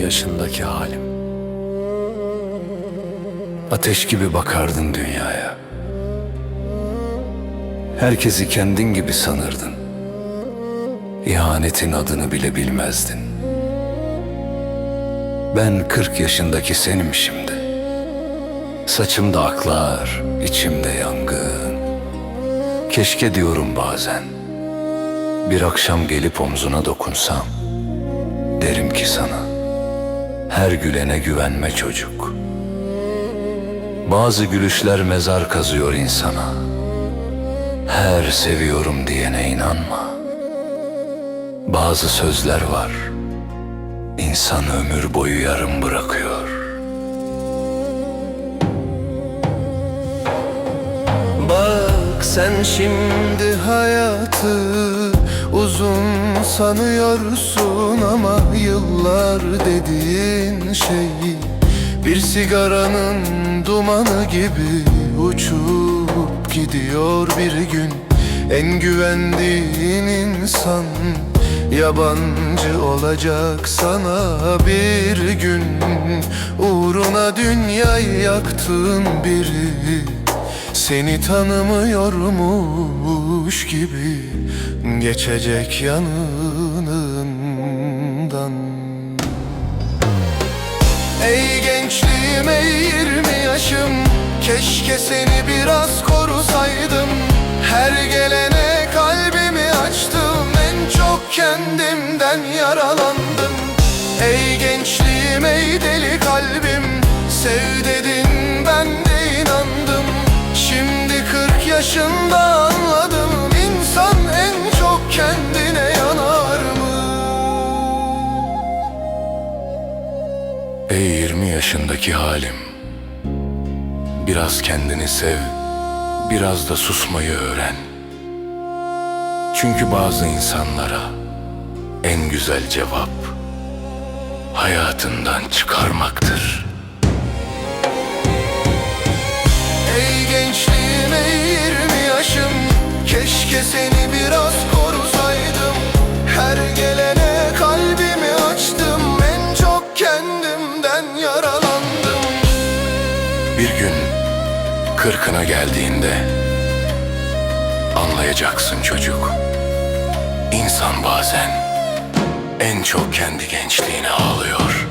yaşındaki halim. Ateş gibi bakardın dünyaya. Herkesi kendin gibi sanırdın. İhanetin adını bile bilmezdin. Ben 40 yaşındaki senim şimdi. Saçımda aklar, içimde yangın. Keşke diyorum bazen, bir akşam gelip omzuna dokunsam. Derim ki sana, her gülene güvenme çocuk. Bazı gülüşler mezar kazıyor insana. Her seviyorum diyene inanma. Bazı sözler var, İnsan ömür boyu yarım bırakıyor. Bak sen şimdi hayatı uzun sanıyorsun ama yıllar dediğin şey bir sigaranın dumanı gibi uçup gidiyor bir gün. En güvendiğin insan yabancı olacak sana bir gün. Uğruna dünyayı yaktığın biri seni tanımıyormuş gibi geçecek yanından. Ey gençliğim, ey 20 yaşım, keşke seni biraz korusaydım. Her gelene kalbimi açtım, en çok kendimden yaralandım. Ey gençliğim, ey deli kalbim, sev dedin ben de inandım. Şimdi 40 yaşında anladım, insan en çok kendine yanar mı? Ey 20 yaşındaki halim, biraz kendini sev, biraz da susmayı öğren. Çünkü bazı insanlara en güzel cevap hayatından çıkarmaktır. Ey gençliğim, ey 20 yaşım, keşke seni biraz korusaydım. Her gelene kalbimi açtım, en çok kendimden yaralandım. Bir gün 40'ına geldiğinde anlayacaksın çocuk. İnsan bazen en çok kendi gençliğine ağlıyor.